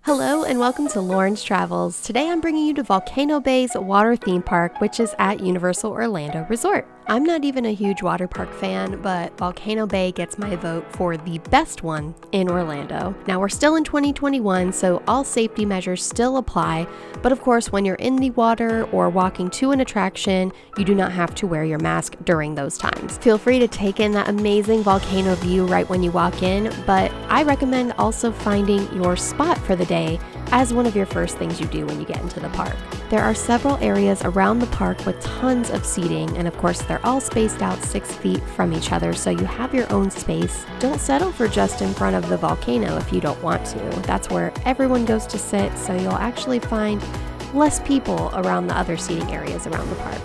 Hello and welcome to Lauren's Travels. Today I'm bringing you to Volcano Bay's water theme park, which is at Universal Orlando Resort. I'm not even a huge water park fan, but Volcano Bay gets my vote for the best one in Orlando. Now we're still in 2021, so all safety measures still apply, but of course when you're in the water or walking to an attraction, you do not have to wear your mask during those times. Feel free to take in that amazing volcano view right when you walk in, but I recommend also finding your spot for the day as one of your first things you do when you get into the park. There are several areas around the park with tons of seating, and of course they're all spaced out 6 feet from each other, so you have your own space. Don't settle for just in front of the volcano if you don't want to. That's where everyone goes to sit, so you'll actually find less people around the other seating areas around the park.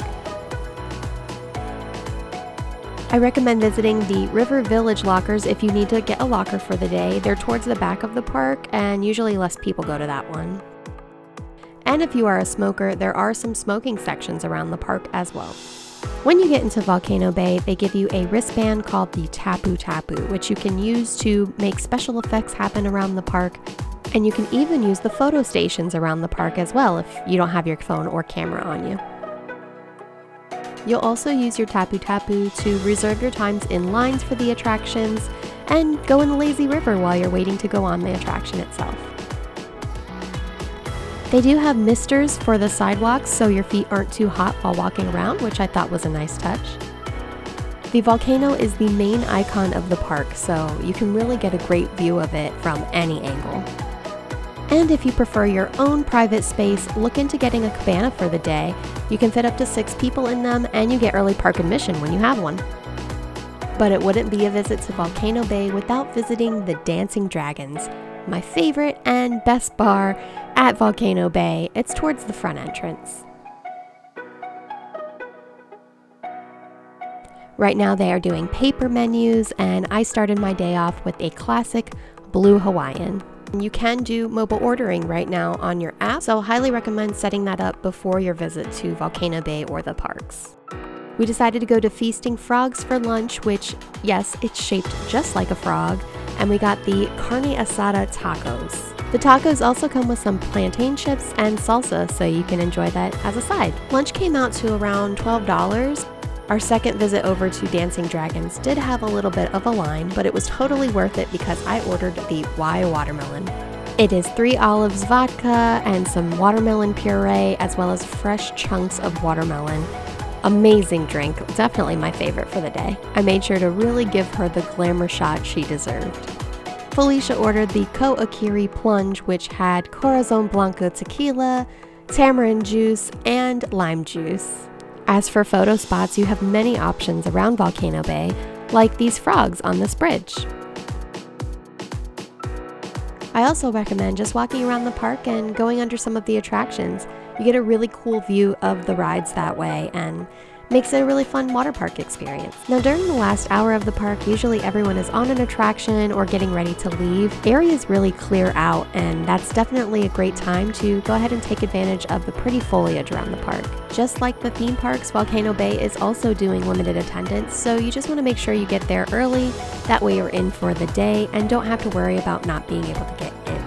I recommend visiting the River Village lockers if you need to get a locker for the day. They're towards the back of the park, and usually less people go to that one. And if you are a smoker, there are some smoking sections around the park as well. When you get into Volcano Bay, they give you a wristband called the Tapu Tapu, which you can use to make special effects happen around the park. And you can even use the photo stations around the park as well if you don't have your phone or camera on you. You'll also use your Tapu Tapu to reserve your times in lines for the attractions and go in the lazy river while you're waiting to go on the attraction itself. They do have misters for the sidewalks so your feet aren't too hot while walking around, which I thought was a nice touch. The volcano is the main icon of the park, so you can really get a great view of it from any angle. And if you prefer your own private space, look into getting a cabana for the day. You can fit up to 6 people in them, and you get early park admission when you have one. But it wouldn't be a visit to Volcano Bay without visiting the Dancing Dragons, my favorite and best bar at Volcano Bay. It's towards the front entrance. Right now they are doing paper menus, and I started my day off with a classic Blue Hawaiian. You can do mobile ordering right now on your app, so I highly recommend setting that up before your visit to Volcano Bay or the parks. We decided to go to Feasting Frogs for lunch, which, yes, it's shaped just like a frog, and we got the carne asada tacos. The tacos also come with some plantain chips and salsa, so you can enjoy that as a side. Lunch came out to around $12. Our second visit over to Dancing Dragons did have a little bit of a line, but it was totally worth it because I ordered the Y watermelon. It is 3 olives vodka and some watermelon puree, as well as fresh chunks of watermelon. Amazing drink, definitely my favorite for the day. I made sure to really give her the glamour shot she deserved. Felicia ordered the Ko'akiri plunge, which had Corazon Blanco tequila, tamarind juice, and lime juice. As for photo spots, you have many options around Volcano Bay, like these frogs on this bridge. I also recommend just walking around the park and going under some of the attractions. You get a really cool view of the rides that way and makes it a really fun water park experience. Now during the last hour of the park, usually everyone is on an attraction or getting ready to leave. Areas really clear out, and that's definitely a great time to go ahead and take advantage of the pretty foliage around the park. Just like the theme parks, Volcano Bay is also doing limited attendance, so you just want to make sure you get there early. That way you're in for the day and don't have to worry about not being able to get in.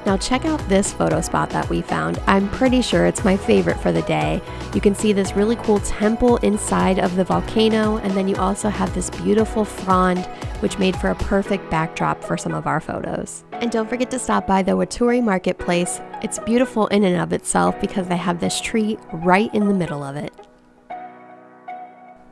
Now check out this photo spot that we found. I'm pretty sure it's my favorite for the day. You can see this really cool temple inside of the volcano, and then you also have this beautiful frond, which made for a perfect backdrop for some of our photos. And don't forget to stop by the Waturi Marketplace. It's beautiful in and of itself because they have this tree right in the middle of it.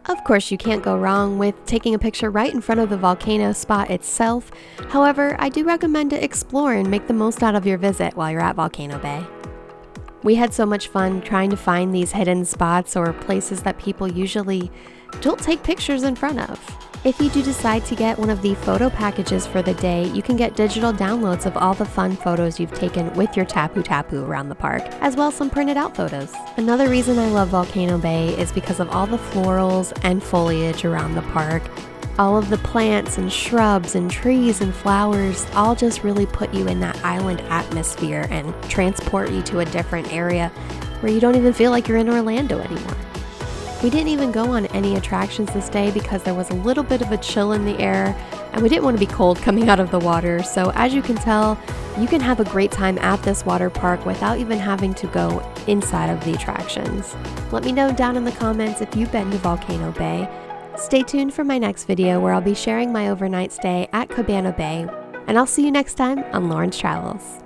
Of course, you can't go wrong with taking a picture right in front of the volcano spot itself. However, I do recommend to explore and make the most out of your visit while you're at Volcano Bay. We had so much fun trying to find these hidden spots or places that people usually don't take pictures in front of. If you do decide to get one of the photo packages for the day, you can get digital downloads of all the fun photos you've taken with your Tapu Tapu around the park, as well as some printed out photos. Another reason I love Volcano Bay is because of all the florals and foliage around the park. All of the plants and shrubs and trees and flowers all just really put you in that island atmosphere and transport you to a different area where you don't even feel like you're in Orlando anymore. We didn't even go on any attractions this day because there was a little bit of a chill in the air, and we didn't want to be cold coming out of the water. So as you can tell, you can have a great time at this water park without even having to go inside of the attractions. Let me know down in the comments if you've been to Volcano Bay. Stay tuned for my next video where I'll be sharing my overnight stay at Volcano Bay, and I'll see you next time on Lauren's Travels.